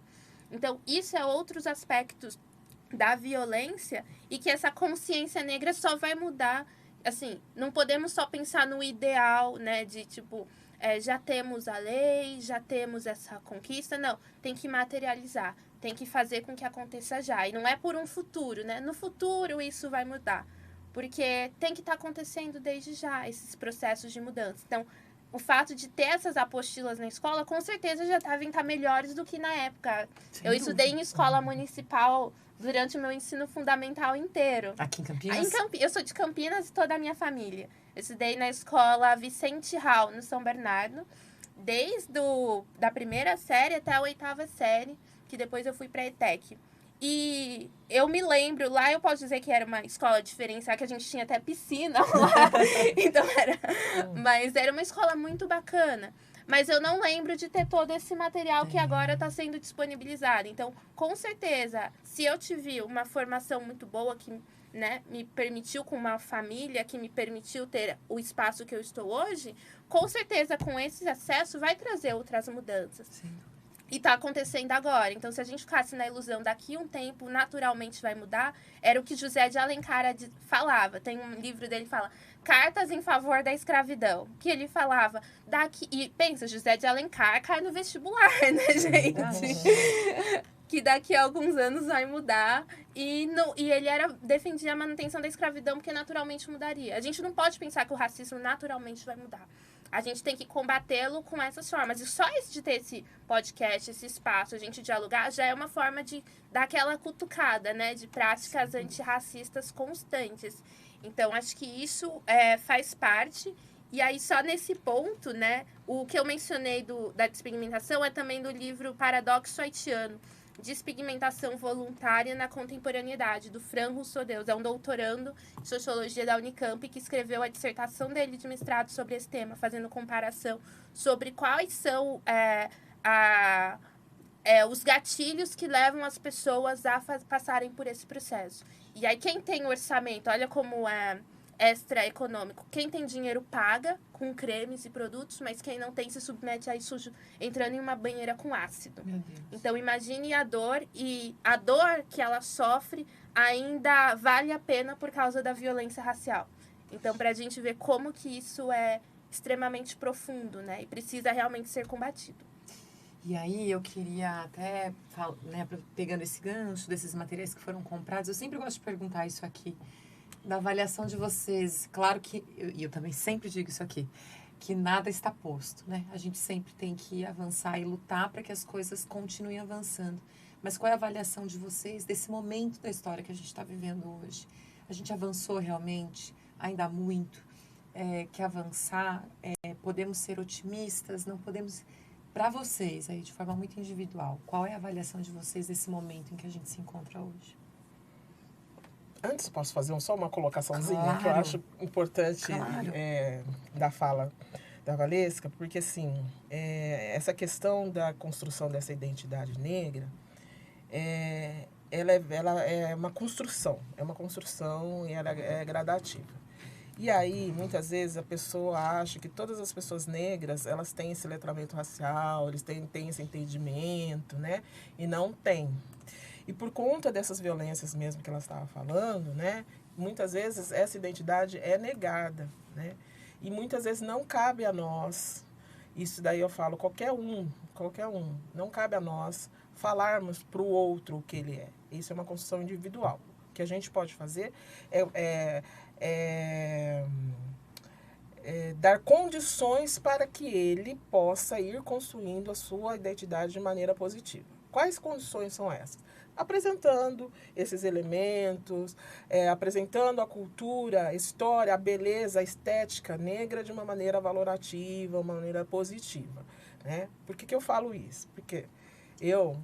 Então, isso é outros aspectos da violência e que essa consciência negra só vai mudar. Assim, não podemos só pensar no ideal, né? De, tipo, já temos a lei, já temos essa conquista. Não, tem que materializar. Tem que fazer com que aconteça já. E não é por um futuro, né? No futuro isso vai mudar. Porque tem que estar acontecendo desde já esses processos de mudança. Então, o fato de ter essas apostilas na escola, com certeza já devem estar melhores do que na época. Eu estudei em escola municipal durante o meu ensino fundamental inteiro. Aqui em Campinas? Eu sou de Campinas e toda a minha família. Eu estudei na escola Vicente Hall, no São Bernardo, desde da primeira série até a 8ª série, que depois eu fui para a ETEC. E eu me lembro, lá eu posso dizer que era uma escola diferenciada, que a gente tinha até piscina lá. Então mas era uma escola muito bacana. Mas eu não lembro de ter todo esse material que agora está sendo disponibilizado. Então, com certeza, se eu tive uma formação muito boa, que, né, me permitiu com uma família, que me permitiu ter o espaço que eu estou hoje, com certeza, com esse acesso, vai trazer outras mudanças. Sim. E está acontecendo agora. Então, se a gente ficasse na ilusão daqui a um tempo, naturalmente vai mudar, era o que José de Alencar falava. Tem um livro dele que fala Cartas em Favor da Escravidão. Que ele falava, e pensa, José de Alencar cai no vestibular, né, gente? Que daqui a alguns anos vai mudar. E ele defendia a manutenção da escravidão, porque naturalmente mudaria. A gente não pode pensar que o racismo naturalmente vai mudar. A gente tem que combatê-lo com essas formas. E só de ter esse podcast, esse espaço, a gente dialogar, já é uma forma de dar aquela cutucada, né? De práticas antirracistas constantes. Então, acho que isso faz parte. E aí, só nesse ponto, né? O que eu mencionei da despigmentação é também do livro Paradoxo Haitiano, Despigmentação Voluntária na Contemporaneidade, do Fran Rousseau-Deus. É um doutorando em Sociologia da Unicamp que escreveu a dissertação dele de mestrado sobre esse tema, fazendo comparação sobre quais são os gatilhos que levam as pessoas a passarem por esse processo. E aí, quem tem orçamento, olha como é extra econômico. Quem tem dinheiro paga com cremes e produtos, mas quem não tem se submete a isso entrando em uma banheira com ácido. Meu Deus. Então, imagine a dor, e a dor que ela sofre ainda vale a pena por causa da violência racial. Então, para a gente ver como que isso é extremamente profundo, né? E precisa realmente ser combatido. E aí eu queria até, né, pegando esse gancho desses materiais que foram comprados, eu sempre gosto de perguntar isso aqui, da avaliação de vocês. Claro que, e eu também sempre digo isso aqui, que nada está posto, né? A gente sempre tem que avançar e lutar para que as coisas continuem avançando. Mas qual é a avaliação de vocês desse momento da história que a gente está vivendo hoje? A gente avançou realmente? Ainda há muito que avançar? Podemos ser otimistas? Não podemos... Para vocês, aí, de forma muito individual, qual é a avaliação de vocês desse momento em que a gente se encontra hoje? Antes, posso fazer só uma colocaçãozinha, Claro. que eu acho importante Claro. da fala da Valesca, porque, assim, essa questão da construção dessa identidade negra, ela é uma construção e ela é gradativa. E aí, muitas vezes, a pessoa acha que todas as pessoas negras, elas têm esse letramento racial, eles têm esse entendimento, né? E não tem. E por conta dessas violências mesmo que ela estava falando, né? Muitas vezes essa identidade é negada, né? E muitas vezes não cabe a nós, isso daí eu falo, qualquer um, não cabe a nós falarmos para o outro o que ele é. Isso é uma construção individual. O que a gente pode fazer dar condições para que ele possa ir construindo a sua identidade de maneira positiva. Quais condições são essas? Apresentando esses elementos, apresentando a cultura, a história, a beleza, a estética negra de uma maneira valorativa, uma maneira positiva. Né? Por que eu falo isso? Porque eu,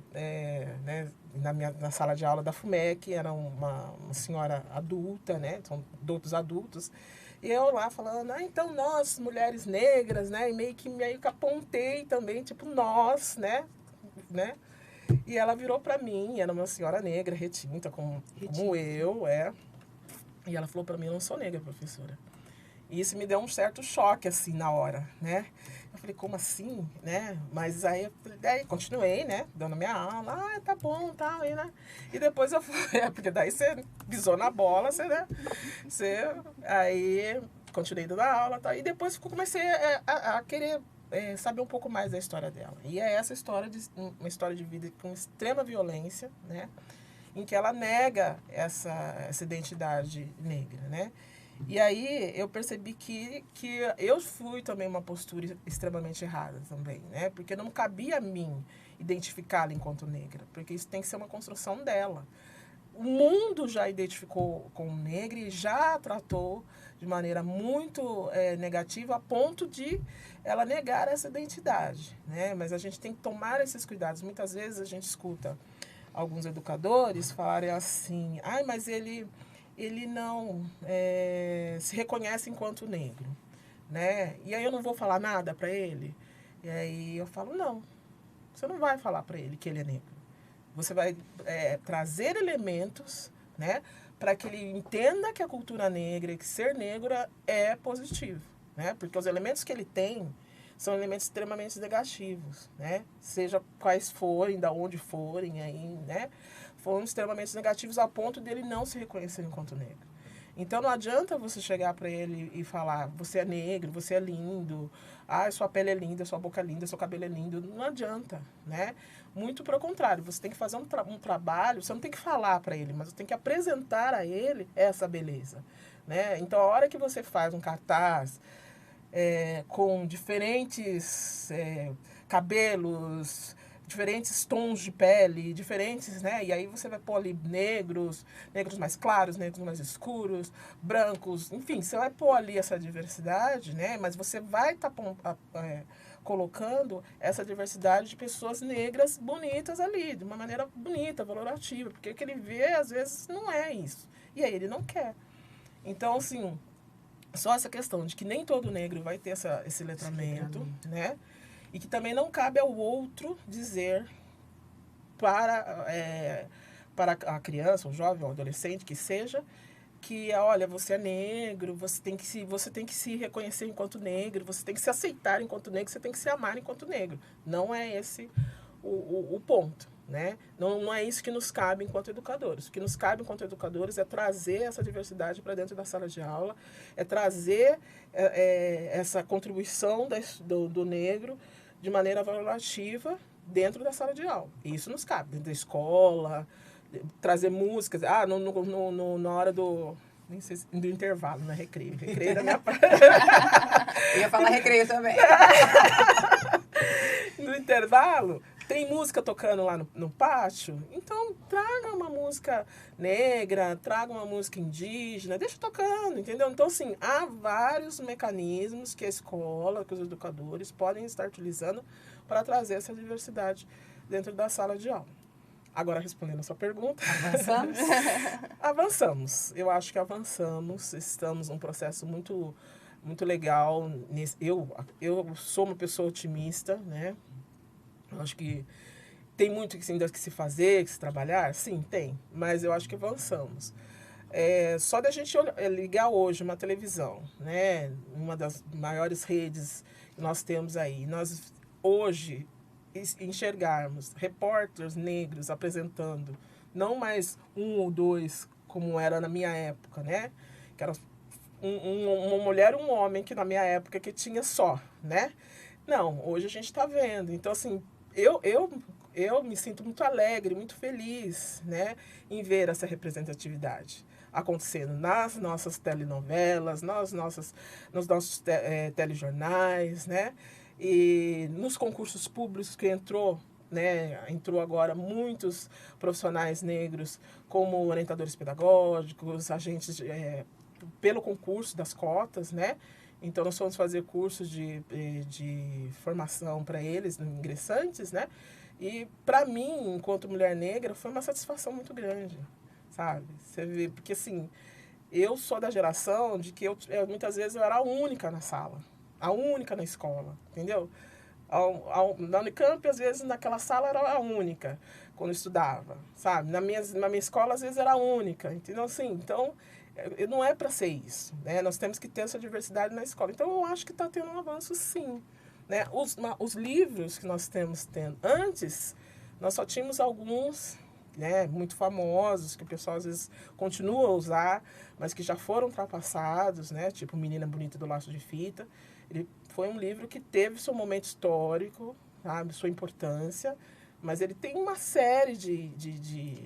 na sala de aula da FUMEC, era uma senhora adulta, né? São adultos adultos, e eu lá falando, então nós, mulheres negras, né? E meio que apontei também, tipo, nós, né? E ela virou para mim, era uma senhora negra, retinta, como eu, e ela falou para mim, eu não sou negra, professora. E isso me deu um certo choque, assim, na hora, né? Eu falei, como assim, né? Mas aí continuei, né? Dando minha aula, tá bom, tá, aí, né? E depois eu fui, porque daí você pisou na bola, né? Aí continuei dando a aula, tá? E depois comecei a querer saber um pouco mais da história dela. E é essa história, uma história de vida com extrema violência, né? Em que ela nega essa identidade negra, né? E aí eu percebi que eu fui também uma postura extremamente errada também, né? Porque não cabia a mim identificá-la enquanto negra, porque isso tem que ser uma construção dela. O mundo já identificou como negra e já a tratou de maneira muito negativa, a ponto de ela negar essa identidade, né? Mas a gente tem que tomar esses cuidados. Muitas vezes a gente escuta alguns educadores falarem assim, mas ele não se reconhece enquanto negro, né? E aí eu não vou falar nada para ele. E aí eu falo, não, você não vai falar para ele que ele é negro. Você vai trazer elementos, né, para que ele entenda que a cultura negra e que ser negra é positivo, né? Porque os elementos que ele tem são elementos extremamente negativos, né? Seja quais forem, da onde forem, aí, né? Foram extremamente negativos ao ponto dele não se reconhecer enquanto negro. Então não adianta você chegar para ele e falar, você é negro, você é lindo, sua pele é linda, sua boca é linda, seu cabelo é lindo. Não adianta, né? Muito pelo contrário, você tem que fazer um trabalho, você não tem que falar para ele, mas você tem que apresentar a ele essa beleza, né? Então a hora que você faz um cartaz com diferentes cabelos, diferentes tons de pele, diferentes, né? E aí você vai pôr ali negros mais claros, negros mais escuros, brancos, enfim, você vai pôr ali essa diversidade, né? Mas você vai estar colocando essa diversidade de pessoas negras bonitas ali, de uma maneira bonita, valorativa, porque o que ele vê, às vezes, não é isso. E aí ele não quer. Então, assim, só essa questão de que nem todo negro vai ter esse letramento, né? E que também não cabe ao outro dizer para a criança, o jovem, o adolescente, que seja, que, olha, você é negro, você tem que se reconhecer enquanto negro, você tem que se aceitar enquanto negro, você tem que se amar enquanto negro. Não é esse o ponto, né? Não é isso que nos cabe enquanto educadores. O que nos cabe enquanto educadores é trazer essa diversidade para dentro da sala de aula, é trazer essa contribuição do negro de maneira valorizativa dentro da sala de aula. E isso nos cabe, dentro da escola, trazer músicas. Na hora do intervalo, não é recreio. Recreio da minha parte. Eu ia falar recreio também. No intervalo, tem música tocando lá no pátio, então traga uma música negra, traga uma música indígena, deixa tocando, entendeu? Então, assim, há vários mecanismos que a escola, que os educadores podem estar utilizando para trazer essa diversidade dentro da sala de aula. Agora, respondendo a sua pergunta... Avançamos? Avançamos. Eu acho que avançamos. Estamos num processo muito, muito legal. Eu sou uma pessoa otimista, né? Eu acho que tem muito ainda que se fazer, que se trabalhar. Sim, tem. Mas eu acho que avançamos. Só da gente ligar hoje uma televisão, né? Uma das maiores redes que nós temos aí. Nós, hoje... enxergarmos repórteres negros apresentando, não mais um ou dois, como era na minha época, né? Que era uma mulher e um homem, que na minha época que tinha só, né? Não, hoje a gente está vendo. Então, assim, eu me sinto muito alegre, muito feliz, né? Em ver essa representatividade acontecendo nas nossas telenovelas, nos nossos telejornais, né? E nos concursos públicos que entrou agora muitos profissionais negros como orientadores pedagógicos, agentes pelo concurso das cotas, né? Então nós fomos fazer cursos de formação para eles, ingressantes, né? E para mim, enquanto mulher negra, foi uma satisfação muito grande, sabe? Você vê, porque assim, eu sou da geração de que muitas vezes eu era a única na sala. A única na escola, entendeu? Na Unicamp, às vezes, naquela sala era a única, quando eu estudava, sabe? Na minha escola, às vezes, era a única, entendeu? Assim, então, não é para ser isso, né? Nós temos que ter essa diversidade na escola. Então, eu acho que está tendo um avanço, sim. Né? Os livros que nós temos tendo antes, nós só tínhamos alguns, né, muito famosos, que o pessoal, às vezes, continua a usar, mas que já foram ultrapassados, né? Tipo Menina Bonita do Laço de Fita. Ele foi um livro que teve seu momento histórico, sabe, sua importância, mas ele tem uma série de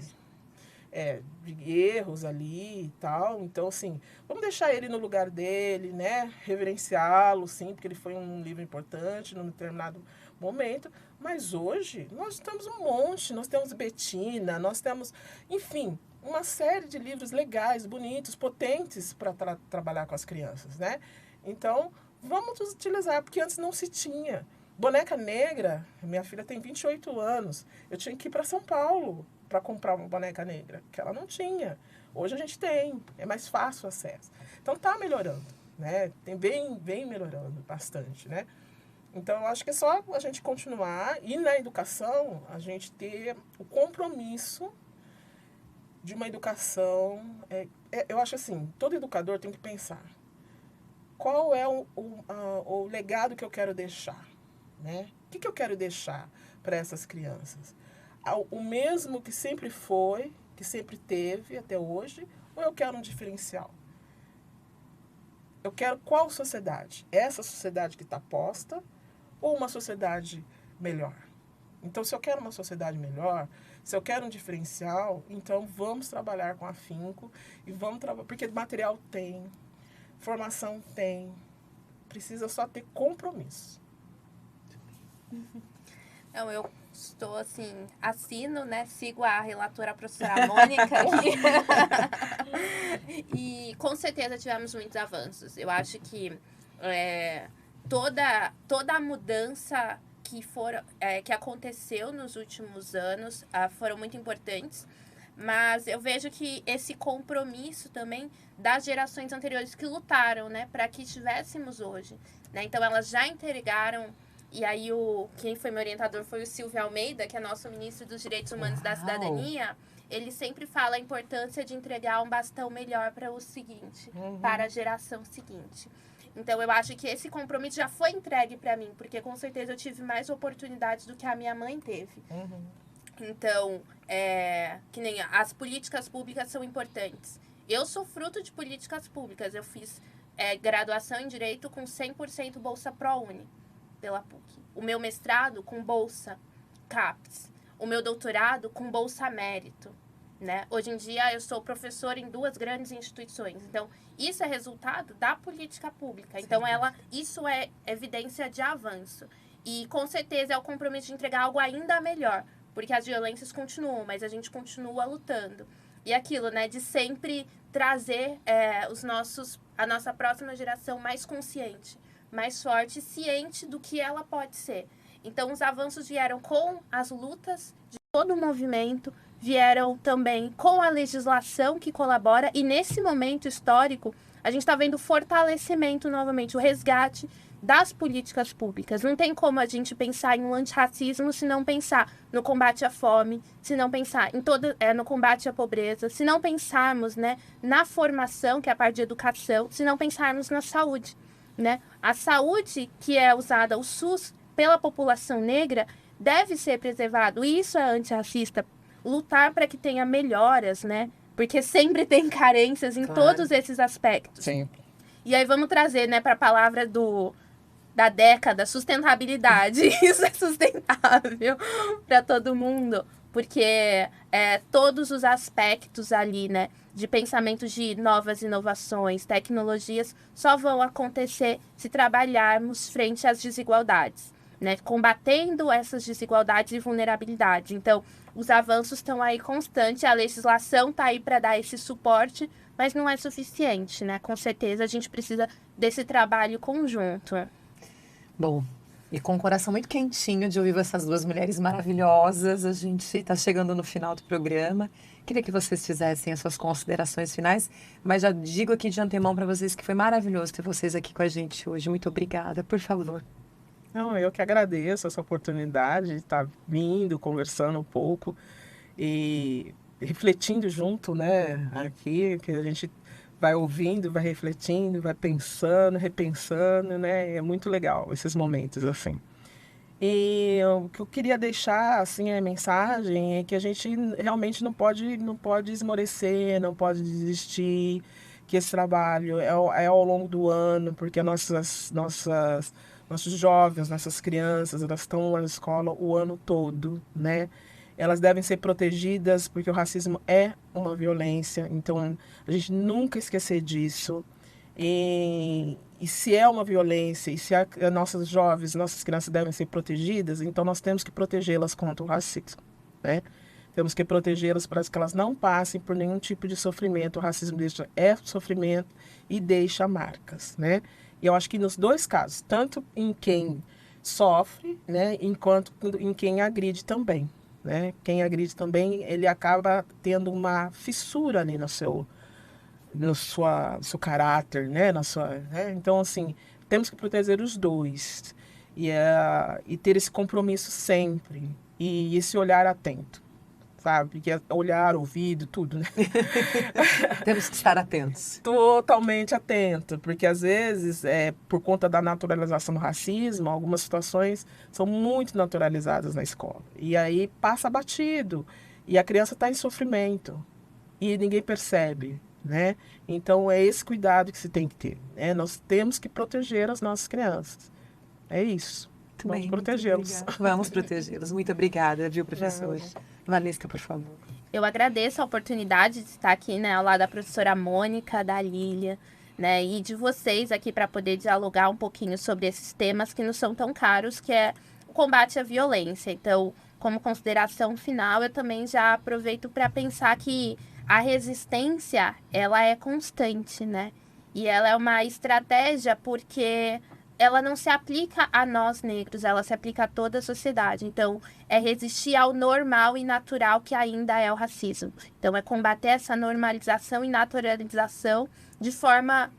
erros ali e tal. Então, assim, vamos deixar ele no lugar dele, né? Reverenciá-lo, sim, porque ele foi um livro importante num determinado momento. Mas hoje, nós temos um monte. Nós temos Betina, nós temos, enfim, uma série de livros legais, bonitos, potentes para trabalhar com as crianças, né? Então... vamos utilizar, porque antes não se tinha. Boneca negra, minha filha tem 28 anos. Eu tinha que ir para São Paulo para comprar uma boneca negra, que ela não tinha. Hoje a gente tem, é mais fácil o acesso. Então está melhorando, né? Vem melhorando bastante, né? Então eu acho que é só a gente continuar e na educação a gente ter o compromisso de uma educação. Eu acho assim, todo educador tem que pensar. Qual é o legado que eu quero deixar, né? O que eu quero deixar para essas crianças? O mesmo que sempre foi, que sempre teve até hoje, ou eu quero um diferencial? Eu quero qual sociedade? Essa sociedade que está posta ou uma sociedade melhor? Então, se eu quero uma sociedade melhor, se eu quero um diferencial, então vamos trabalhar com afinco e vamos trabalhar, porque material tem. Formação tem, precisa só ter compromisso. Não, eu estou assim, assino, né? Sigo a relatora, a professora Mônica aqui. E com certeza tivemos muitos avanços. Eu acho que toda a mudança que aconteceu nos últimos anos foram muito importantes. Mas eu vejo que esse compromisso também das gerações anteriores que lutaram, né, para que estivéssemos hoje, né? Então, elas já entregaram E aí, quem foi meu orientador foi o Silvio Almeida, que é nosso ministro dos Direitos Humanos da Cidadania. Ele sempre fala a importância de entregar um bastão melhor para o seguinte, para a geração seguinte. Então, eu acho que esse compromisso já foi entregue para mim, porque com certeza eu tive mais oportunidades do que a minha mãe teve. Então, que nem as políticas públicas são importantes. Eu sou fruto de políticas públicas. Eu fiz graduação em Direito com 100% Bolsa ProUni, pela PUC. O meu mestrado com Bolsa CAPES. O meu doutorado com Bolsa Mérito. Né? Hoje em dia, eu sou professora em 2 grandes instituições. Então, isso é resultado da política pública. Então, isso é evidência de avanço. E, com certeza, é o compromisso de entregar algo ainda melhor. Porque as violências continuam, mas a gente continua lutando. E aquilo, né, de sempre trazer a nossa próxima geração mais consciente, mais forte, ciente do que ela pode ser. Então, os avanços vieram com as lutas de todo o movimento, vieram também com a legislação que colabora, e nesse momento histórico, a gente está vendo o fortalecimento novamente, o resgate das políticas públicas. Não tem como a gente pensar em um antirracismo se não pensar no combate à fome, se não pensar no combate à pobreza, se não pensarmos, né, na formação, que é a parte de educação, se não pensarmos na saúde. Né? A saúde que é usada, o SUS, pela população negra, deve ser preservado. E isso é antirracista. Lutar para que tenha melhoras, né? Porque sempre tem carências em todos esses aspectos. Sim. E aí vamos trazer, né, para a palavra da década, sustentabilidade. Isso é sustentável para todo mundo, porque todos os aspectos ali, né, de pensamento de novas inovações, tecnologias, só vão acontecer se trabalharmos frente às desigualdades, né, combatendo essas desigualdades e vulnerabilidades. Então, os avanços estão aí constantes, a legislação está aí para dar esse suporte, mas não é suficiente, né? Com certeza a gente precisa desse trabalho conjunto. Bom, e com o coração muito quentinho de ouvir essas 2 mulheres maravilhosas, a gente está chegando no final do programa. Queria que vocês fizessem as suas considerações finais, mas já digo aqui de antemão para vocês que foi maravilhoso ter vocês aqui com a gente hoje. Muito obrigada, por favor. Não, eu que agradeço essa oportunidade de estar vindo, conversando um pouco e refletindo junto, né? Aqui, que a gente vai ouvindo, vai refletindo, vai pensando, repensando, né? É muito legal esses momentos, assim. E o que eu queria deixar, assim, a mensagem é que a gente realmente não pode esmorecer, não pode desistir, que esse trabalho é ao longo do ano, porque nossos jovens, nossas crianças, elas estão na escola o ano todo, né? Elas devem ser protegidas porque o racismo é uma violência, então a gente nunca esquecer disso. E se é uma violência, e se nossos jovens, nossas crianças devem ser protegidas, então nós temos que protegê-las contra o racismo, né? Temos que protegê-las para que elas não passem por nenhum tipo de sofrimento. O racismo é sofrimento e deixa marcas, né? E eu acho que nos 2 casos, tanto em quem sofre, né, enquanto em quem agride também, né? Quem agride também, ele acaba tendo uma fissura ali no seu caráter, né? Né? Então, assim, temos que proteger os 2 e ter esse compromisso sempre e esse olhar atento, sabe? Que é olhar, ouvido, tudo, né? Temos que estar atentos. Totalmente atento, porque às vezes, por conta da naturalização do racismo, algumas situações são muito naturalizadas na escola. E aí passa batido, e a criança está em sofrimento, e ninguém percebe, né? Então é esse cuidado que se tem que ter, né? Nós temos que proteger as nossas crianças. É isso. Vamos protegê-los. Vamos protegê-los. Muito obrigada, viu, professora? Valesca, por favor. Eu agradeço a oportunidade de estar aqui, né, ao lado da professora Mônica, da Lília, né, e de vocês aqui para poder dialogar um pouquinho sobre esses temas que não são tão caros, que é o combate à violência. Então, como consideração final, eu também já aproveito para pensar que a resistência, ela é constante, né? E ela é uma estratégia porque ela não se aplica a nós negros, ela se aplica a toda a sociedade. Então, é resistir ao normal e natural que ainda é o racismo. Então, é combater essa normalização e naturalização de forma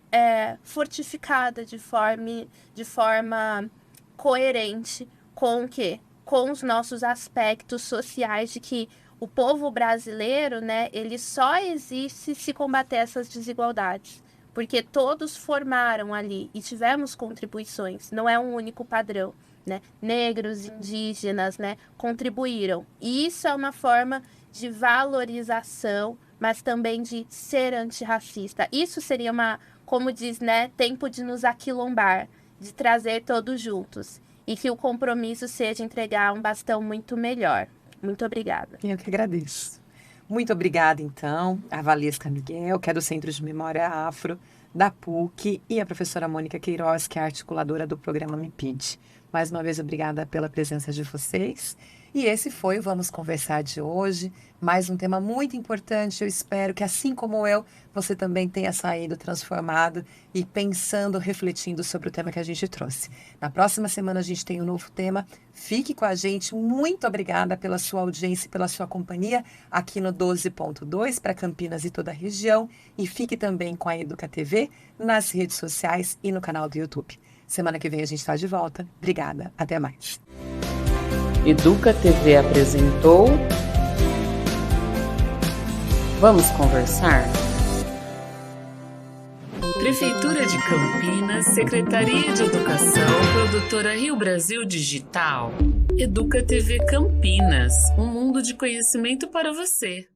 fortificada, de forma coerente com o quê? Com os nossos aspectos sociais de que o povo brasileiro, né, ele só existe se combater essas desigualdades. Porque todos formaram ali e tivemos contribuições, não é um único padrão, né? Negros, indígenas, né, contribuíram. E isso é uma forma de valorização, mas também de ser antirracista. Isso seria como diz, né, tempo de nos aquilombar, de trazer todos juntos. E que o compromisso seja entregar um bastão muito melhor. Muito obrigada. Eu que agradeço. Muito obrigada, então, a Valesca Miguel, que é do Centro de Memória Afro, da PUC, e a professora Mônica Queiroz, que é articuladora do programa MIPID. Mais uma vez, obrigada pela presença de vocês. E esse foi o Vamos Conversar de hoje. Mais um tema muito importante. Eu espero que, assim como eu, você também tenha saído transformado e pensando, refletindo sobre o tema que a gente trouxe. Na próxima semana a gente tem um novo tema. Fique com a gente. Muito obrigada pela sua audiência e pela sua companhia aqui no 12.2 para Campinas e toda a região. E fique também com a Educa TV nas redes sociais e no canal do YouTube. Semana que vem a gente está de volta. Obrigada. Até mais. Educa TV apresentou Vamos Conversar? Prefeitura de Campinas, Secretaria de Educação, Produtora Rio Brasil Digital. Educa TV Campinas, um mundo de conhecimento para você.